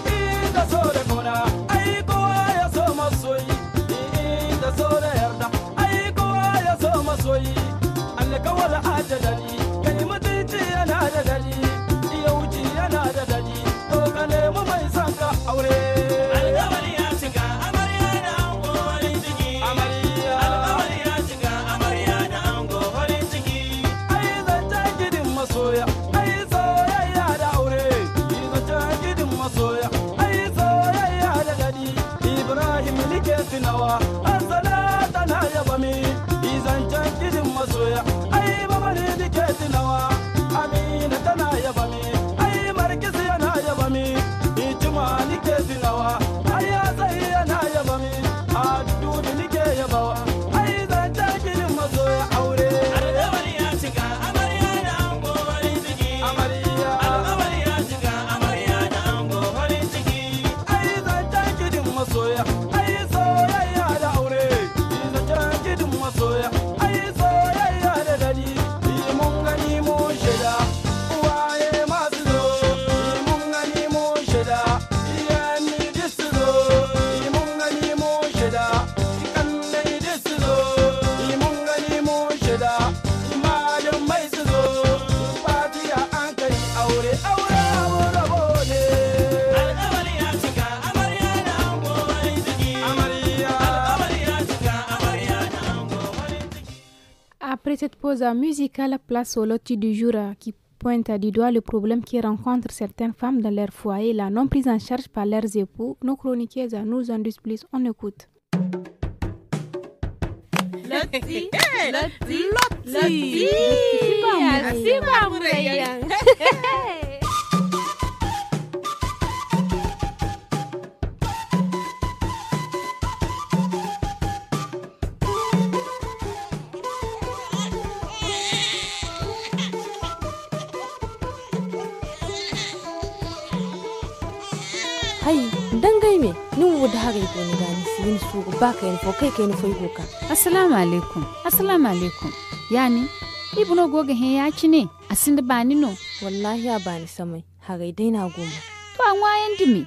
inda so da kona ai kowa ya so masoyi inda so da yarda ai kowa ya so masoyi alƙawar adadali kai mutunci yana da dali yauci yana da dali to ka nemi mai son ka aure alƙawari ya cika amarya da ango farin ciki alƙawari ya cika amarya da ango farin ciki ai zancen gidin masoya ai soyayya da aure zancen gidin masoya ai soyayya da dadi Ibrahim nike tunawa asalata na yaba mi zancen gidin masoya ai baba ne nike tunawa Amina tana yaba mi ai Markis yana yaba mi Ijima nike tunawa ai Azai yana yaba mi Adudu nike yabawa ai zancen gidin masoya aure alƙawari ya cika amarya da ango farin ciki alƙawari ya cika amarya da ango farin ciki ai zancen gidin masoya ai soyayya da aure zancen gidin masoya ai soyayya da dadi mun gani mun shida waye masu zo mun gani mun shida yani disu zo mun gani mun shida kannai disu zo mun gani mun shida malum mai su zo fatiya an kai aure aure rabo ne alƙawari ya cika amarya da ango farin ciki alƙawari ya cika amarya da ango farin ciki. Après cette pause musicale, place au loti du jour qui pointe du doigt le problème qui rencontre certaines femmes dans leur foyer, la non prise en charge par leurs époux. Nos chroniqueuses nous en disent plus. On écoute. Loti. Hai, dangai me, nin wuda hare ko ni gani sin su ba ka yin fo kai kai ni foi goka. Assalamu alaikum. Assalamu alaikum. Yani, ibno goga he ya ci ne, asin da bani no. Wallahi ya bani samai, hare dai na goma. To an wayan dimi.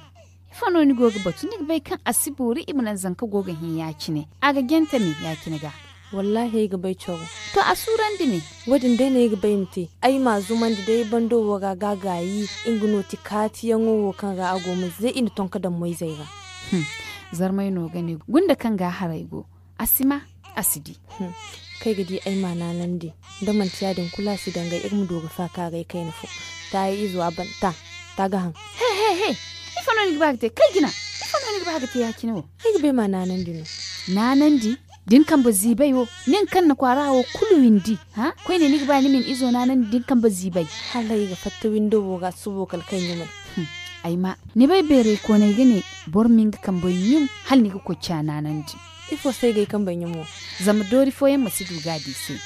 Ifano ni goga batu ni bai kan asiburi ibnan zanka goga he ya ci ne. Aga genta mi ya ki ga. Wallahi ga bai chogo. To asuran dimi. Wadin dai ne ga bai mti. Ai ma zuman da dai bando waga gagayi ingino tikati yango kan ga ago mu zai ina tonka da mai zai ga. Zarmai no gane gunda kan ga haraigo. Asima asidi. kai gidi ai mana nan di da man tiyadin kula su danga irin doga fa ka ga kai nufu ta yi izo aban ta ga han he ifa no ni bagte kai gina ifa no ni bagte ya kino ai be mana nan di no nanan di din kan ba zibai wo nin kan na kwarawo kulu windi ha koi ne ni ba ni min izo nanan din kan ba zibai halai ga fatta window ga subo kalkan yi mai ai ma ni bai bere ko ne gane bor min kan bai yin hal ni ko cha nanan di ifo sai ga kan bai yin mo zama dori fo yan masu duga di sai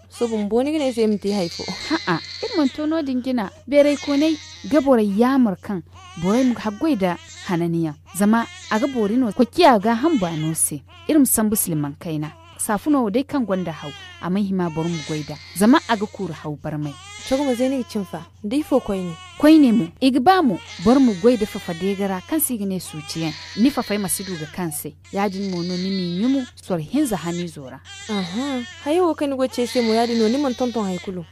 so bun boni gane sai mti haifo ha irman tono dingina bere ko ne gabore yamar kan borai mu haggoi da hananiya zama a ga borino ko kiya ga hamba no se irin san musliman kaina safuno dai kan gwanda hau amma hima bor mu goida zama a ga kura hau barmai chogo mazai ne cinfa dai fo koi ne mu igba mu bor mu goida fa fadegara kan sigine suciyen ni fa fai masidu ga kanse yadin mono ni min yumu sor hinza hani zora hayo kan goce sai mu yadin no ni man tonton haikulu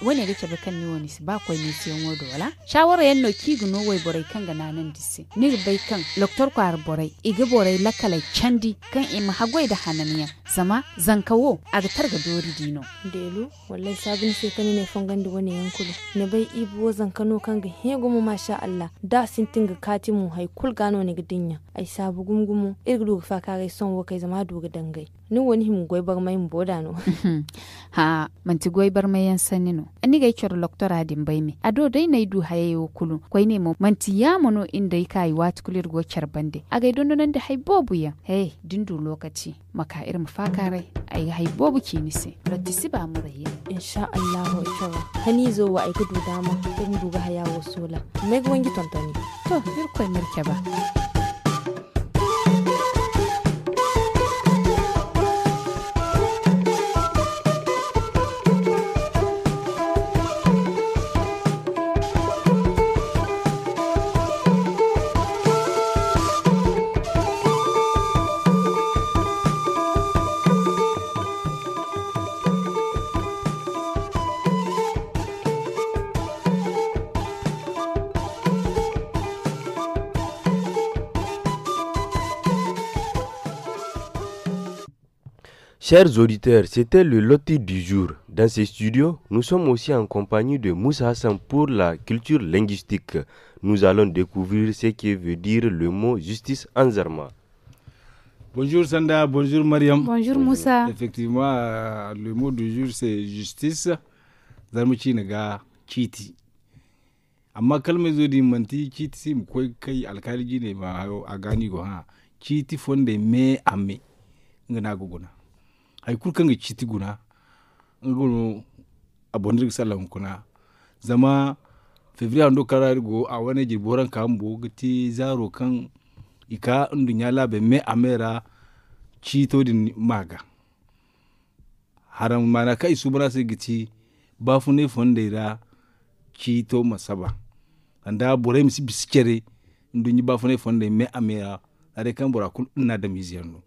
wani ga cebe kan ni woni si ba koi ni siyan wodo wala shawara yanno kigu no wai borai kan ga nanan disse ni bai kan doktor kwar borai iga borai lakalai candi kan im hagwai da hananiya zama zankawo a ga targa dori dino delu wallahi sabin sai kan ne fongan da wani yankulu ne bai ibo zankano kan ga hego mu masha Allah da sin tinga kati mu haikul gano ne gidinya ai sabu gumgumu irgu fa ka ga son wo kai zama duga dangai ni wani him goy bar mai boda no ha manti goy bar mai sani no ani ga ikyor doktor adin bai mi ado dai nay du hayayo kulu koy ne mo manti ya mono inda kai wat kulir go charbande aga don nan da hay bobu ya hey dindu lokaci maka irin fakarai ai hay bobu kini se lotisi ba mu rayi insha Allah ikyor hani zo wa ai gudu dama in duga hayawo sola mai gwangi tontoni to ir koy mirke ba Chers auditeurs, c'était le loti du jour. Dans ces studios, nous sommes aussi en compagnie de Moussa Hassan pour la culture linguistique. Nous allons découvrir ce que veut dire le mot justice en zarma. Bonjour Sanda, bonjour Mariam. Bonjour Moussa. Effectivement, le mot du jour c'est justice. Zarmuci naga kiti. Amma kalmar zo di manti kiti si mu kai alkali ne ma a gani go ha. Kiti fonde me ame ngana guguna. Ay kurkan ga kiti guna. Ngulu abondir salam kuna. Zama Fevrier ando karar go a wani jiboran kambo gati zaro kan ika ndunya labe me amera chito din maga. Haram mana kai subra se giti bafune fondera chito masaba. Anda bore misi bisikere ndunyi bafune fonde me amera ade kan bora kul na da miziyano.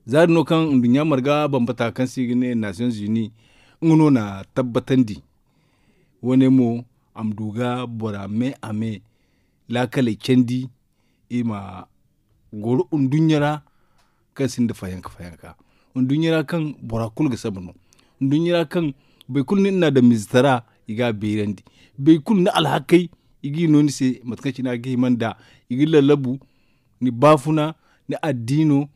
Zar no kan ndunya marga bambata kan sigine Nations Unies nguno na tabbatandi. Wone mo amduga bora me ame lakale kendi ima goro undunyara kan sinda fayanka undunyara kan bora kulga sabno undunyara kan bai kulni ina da miztara iga berendi bai kulni alhakai igi noni se matkaci na ge manda igi lalabu ni bafuna ni addino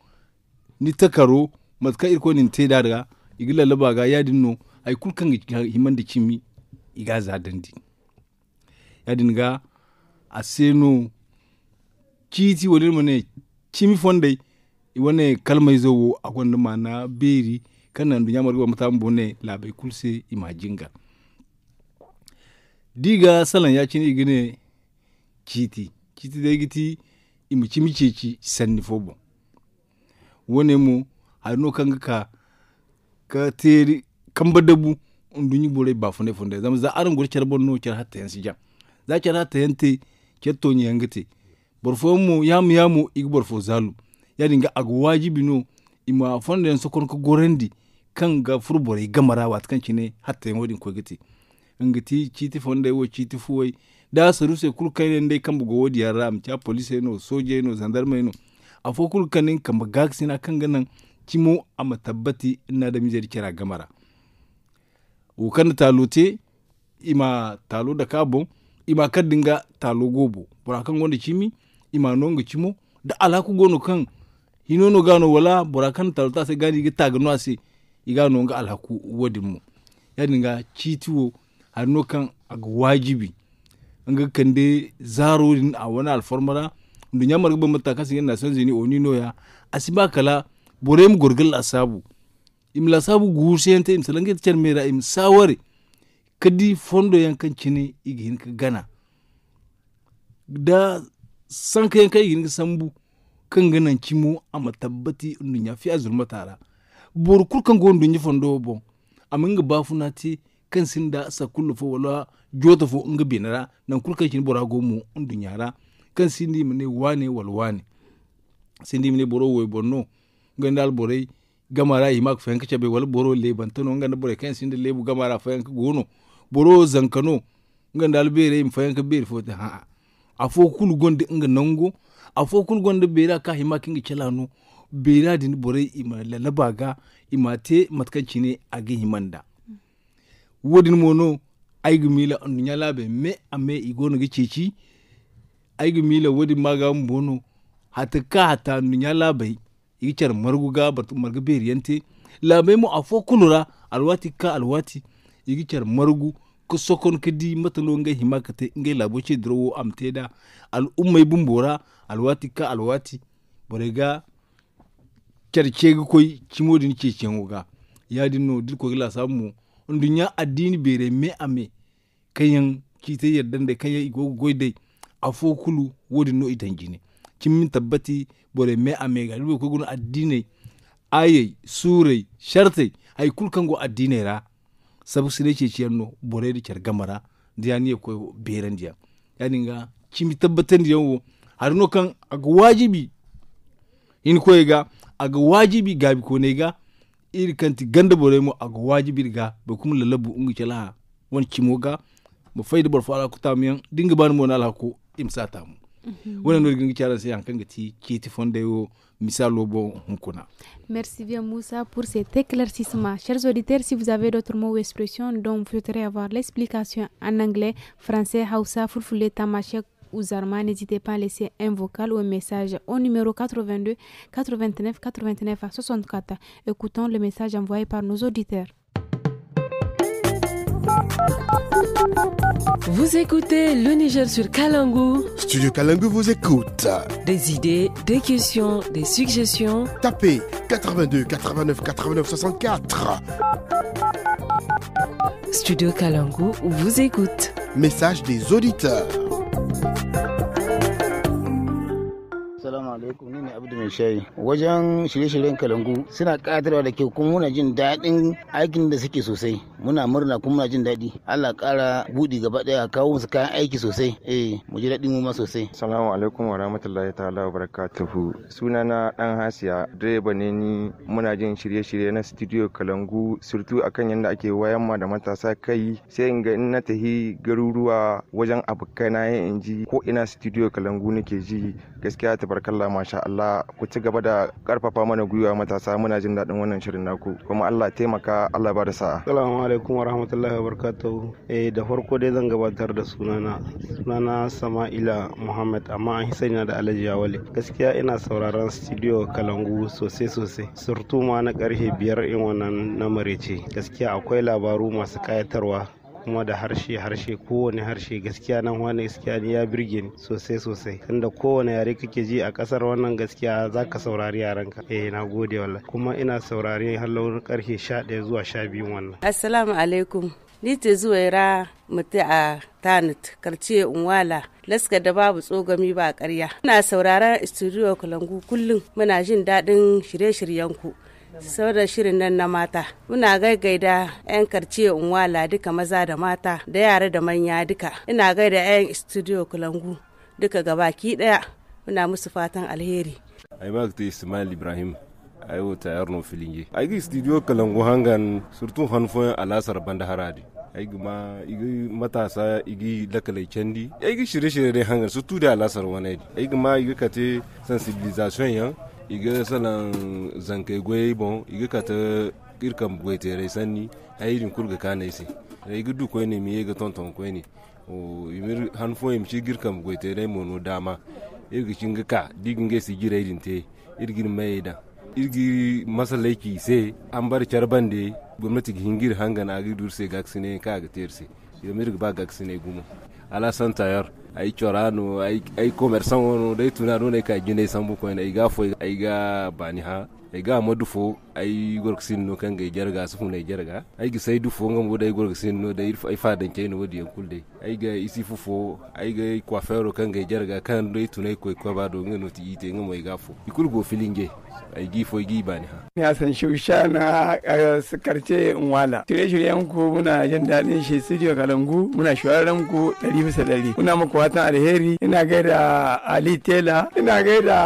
ni takaro matka irko nin te daga igi lalaba ga yadinno ay kulkan himanda kimi iga zadandi yadin ga aseno kiti wani mane kimi fonde wane kalmai zo a gwanda mana beri kana dunya marwa mutam bone labai kulse imajinga diga salan ya cini igine kiti da giti imu kimi ceci sanni fobo wone mu harno kanga ka teri kamba dabu undunyi bore ba fonde zama za aran gure charbon no char hatta yansi jam za char hatta yante ketto nyangate borfo mu yamu ig borfo zalu ya dinga agu wajibi no ima fonde en sokon ko gorendi kan ga furbore gamara wat kan cine hatta yodin ko gati ngati citi fonde wo citi fuwai da saruse kul kai ne kan bugo wodi yara am cha police no soje no gendarme no afo kul kanin kan gaksina kan ganan cimo ama tabbati ina da mizari kira gamara o kan talo te ima talo da kabon ima kadinga talo gobo bora kan gonda cimi ima nonga cimo da alaku gono kan hinono gano wala bora kan talo ta se gani ga tagano ase iga nonga alaku wodin mu yadinga citiwo hanno kan aga wajibi nga kande zaro din a wani alfarmara dunya marga mata kasin yana san zini oni noya asiba kala borem gorgal asabu im la sabu gursente im salange cer mera im saware kadi fondo yankan cine igin ka gana da sanka yankan igin ka sambu kan ganan cimo ama tabbati dunya fi azurma tara bor kul kan gon dunya fondo bo aminga bafunati kan sinda sa kullu fo wala jota fo nga binara nan kulka kin bora gomu undunyara kan sindi mene wane walwane sindi mene boro woy bonno ngandal boray gamara imak fenka chabe wala boro le bantano nganda bore kan sindi lebu gamara fenka gono boro zankano ngandal bere im fenka bere fo ta ha afo kul gonde nga nango afo kul gonde bera ka himak ngi chelano bera din boray ima lalabaga imate matkanci ne age himanda wodin mono aigu mila andunya labe me ame igono ge ceci aigu mila wodi maga mbono hata andunya labe igicar margu ga batu margu beriyante labe mu afo kulura alwati ka alwati igicar margu ko sokon kedi matalo ngai himakate ngai laboce drowo amteda al ummay bumbora alwati ka alwati borega cercega koy cimodin cecengoga yadinno dil ko gila samu dunya addini bere me ame kayan kite yaddan da kayan igogo goidai afo kulu wodi no itangine kimmin tabbati bore me ame ga rubo ko gun addini ayi surai shartai ay kul kango addini ra sabu sire ce ciyanno bore di cer gamara diyani ko beren diya yani nga kimi tabbatan diyanwo harno kan aga wajibi in ko ga aga wajibi gabi ko ne ga iri kanti ganda bore mu aga wajibi ga be kuma lalabu ungi cela won cimoga mo fayde bor fala ko tamiyan dinga ban mo nala ko imsata mu wona no ngi ciara se yankan gati kiti fonde o misalo bo hunkuna. Merci bien Moussa pour cet éclaircissement. Chers auditeurs, si vous avez d'autres mots ou expressions dont vous souhaiterez avoir l'explication en anglais, français, Hausa, Fulfulde, Tamashek ou Zarma, n'hésitez pas à laisser un vocal ou un message au numéro 82 89 89 à 64. Écoutons le message envoyé par nos auditeurs. Vous écoutez le Niger sur Kalangu. Studio Kalangu vous écoute. Des idées, des questions, des suggestions. Tapez 82 89 89 64. Studio Kalangu vous écoute. Message des auditeurs. Assalamu alaikum, ni ne Abdu Mai Shayi. Wajen shirye-shiryen Kalangu suna ƙayatarwa da kyau kuma muna jin daɗin aikin da suke sosai. Muna murna kuma muna jin daɗi. Allah ƙara buɗi gaba ɗaya kawo musu kayan aiki sosai. Mu ji daɗin mu ma sosai. Assalamu alaikum wa rahmatullahi ta'ala wa barakatuhu. Sunana Dan Hasiya, direba ne ni. Muna jin shirye-shirye na studio Kalangu surtu akan yadda ake wayan ma da matasa kai. Sai in ga in na tahi garuruwa wajen abokaina in ji ko ina studio Kalangu nake ji. Gaskiya tabarkallah masha Allah, ku ci gaba da karfafa mana gwiwa matasa, muna jin daɗin wannan shirin naku kuma Allah taimaka, Allah ba da sa'a. Assalamu alaikum wa rahmatullahi wa barakatuhu. Da farko dai zan gabatar da sunana Sama'ila Muhammad, amma an sani da Alhaji Yawale. Gaskiya ina sauraron studio Kalangu sosai surtu ma na karfe 5 in wannan na marece. Gaskiya akwai labaru masu kayatarwa kuma da harshe kowane harshe. Gaskiya nan wani gaskiya ne ya birge ni sosai tunda kowane yare kake ji a kasar wannan gaskiya zaka saurari yaranka. Na gode wallahi, kuma ina saurari har launin karfe 11 zuwa 12 wannan. Assalamu alaikum, ni ce Zuwaira mutu a Tanit karciye Unwala, laska da babu tsogami ba ƙarya. Ina sauraron studio Kalangu kullum, muna jin daɗin shirye-shiryenku. Saboda shirin nan na mata muna gaigaida 'yan karciye Unwala duka, maza da mata da yara da manya duka. Ina gaida 'yan studio Kalangu duka gabaki daya, muna musu fatan alheri. Ai ba ta Ismail Ibrahim ai wata yarno filinge ai ga studio Kalangu hangan surtu hanfon alasar banda haradi ai ma igi matasa igi lakalai kendi ai ga shirye-shirye dai hangan surtu da alasar wani ai ma igi kate sensibilisation yan iga salan zankai goyi bon iga kata irkam goitere sanni ayirin kulga kanaisi iga du koy ne mi iga tonton koy ne o imir han fo im ci girkam goitere mono dama irgi cinga ka diginge si jira irin te irgin maida irgi masalaiki se an bar charbande gwamnati hingir hangana agi durse gaksine ka ga terse imir ba gaksine gumo ala santayar ay chorano ay commerçant wono day tunano ne ka jine sambu ko ne iga fo ay ga bani ha ay ga modu fo ay gorksin no kan ga jarga su ne jarga ay ga sai du fo ngam woday gorksin no day ay fa dan cey no wodi kulde ay ga isi fo ay ga coiffeur kan ga jarga kan day tunay ko ba do ngano ti ite ngam ay ga fo ikul go filinge ay gi fo gi bani ha ya san shushana sakarce wala shirye-shiryen ku muna jin dadin shi studio Kalangu muna shawaran ku 100% muna muku watan alheri. Ina gaida Ali Tela, ina gaida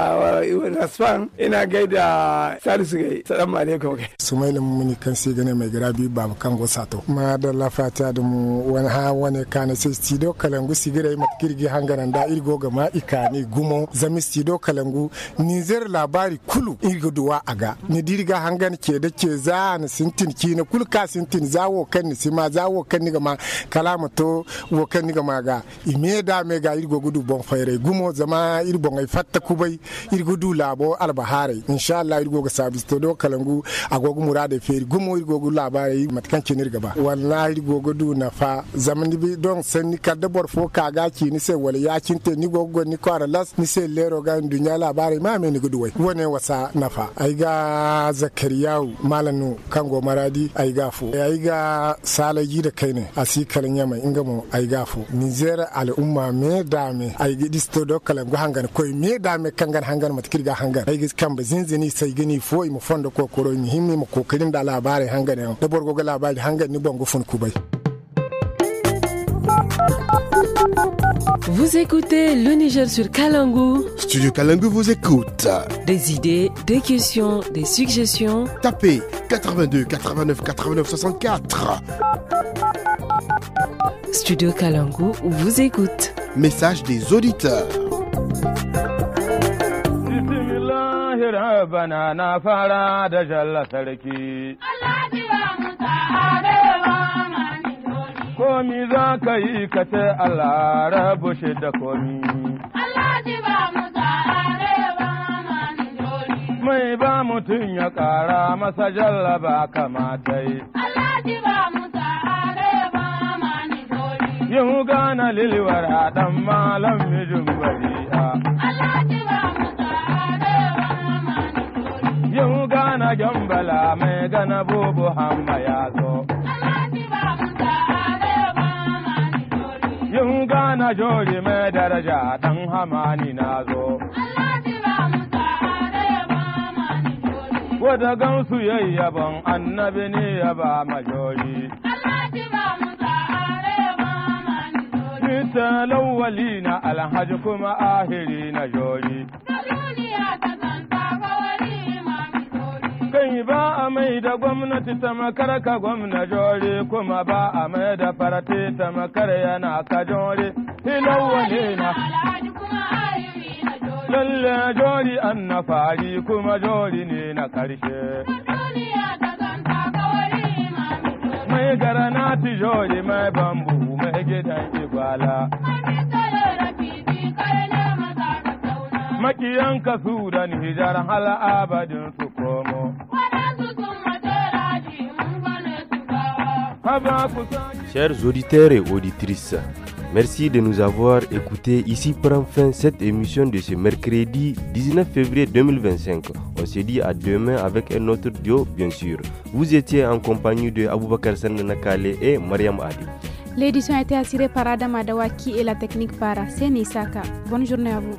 Rasfan, ina gaida Salisu Gai. Salamu alaikum. Sumaila muni kan sai gane mai garabi babu kan gosato. Ma da lafata da mu wani kana sai studio Kalangu sigire ma kirgi hangaran da irgo ga ma ikani gumo zami studio Kalangu ni zer labari kulu irgo duwa aga. Ni dirga hangan ke da ke za na sintin ki na kulka sintin zawo kan ni sima zawo kan ni ga ma kalama to wo kan ni ga ma ga ime da me ga irgo gudu bon fayre gumo zama irgo ngai fatta kubai irgo du labo albahare inshallah irgo ga sabis to do Kalangu agogo murade feri gumo irgo gu labare matkan kinir gaba wallahi irgo gudu na fa zaman bi don sanni kadda bor fo kaga ki ni sai wala ya kinte ni gogo ni kwara las ni sai lero ga dunya labare ma me ni gudu wai wone wasa nafa ai ga zakariyau malanu kango maradi ai ga fu ai ga salaji da kai ne asikalan yamai ingamo ai ga fu niger al'umma me dame ai ga disto do Kalangu hangan koy me dame kangan hangan matkirga hangan ai ga kamba zinzini sai gani fo mu fondo ko koro mi himmi mu kokarin da labare hangan da borgo ga labare hangan ni bongo fun kubai. Vous écoutez le Niger sur Kalangu. Studio Kalangu vous écoute. Des idées, des questions, des suggestions. Tapez 82 89 89 64. Studio Kalangu vous écoute. Message des auditeurs. Banana fara da jalla sarki. Komi za ka yi ka ce Allah rabu shi da komi. Mai ba mutum ya ƙara masa jallaba kamata yi. Yin gana liliwar haɗan malam mijin bari'a. Yin gana gyambala mai gana bubu hamma ya zo. Yin gana jori mai daraja ɗan hamani na zo. Wata gansu yayyaban annabi ne ya ba majori. Mita lawali na alhaji kuma ahiri na jori. Kai ba a mai da gwamnati ta makar ka gwamna jori kuma ba a mai da farati ta makar yana ka jori. Lawali na lalle jori an na fari kuma jori ne na karshe. Mai garanati jori mai bambu mai gidan igwala. Makiyanka su da hijar hal abadin su komo. Chers auditeurs et auditrices, merci de nous avoir écoutés. Ici prend fin cette émission de ce mercredi 19 février 2025. On se dit à demain avec un autre duo, bien sûr. Vous étiez en compagnie de Aboubakar Sandanakale et Mariam Adi. L'édition a été assurée par Adam Adawaki et la technique par Seni Saka. Bonne journée à vous.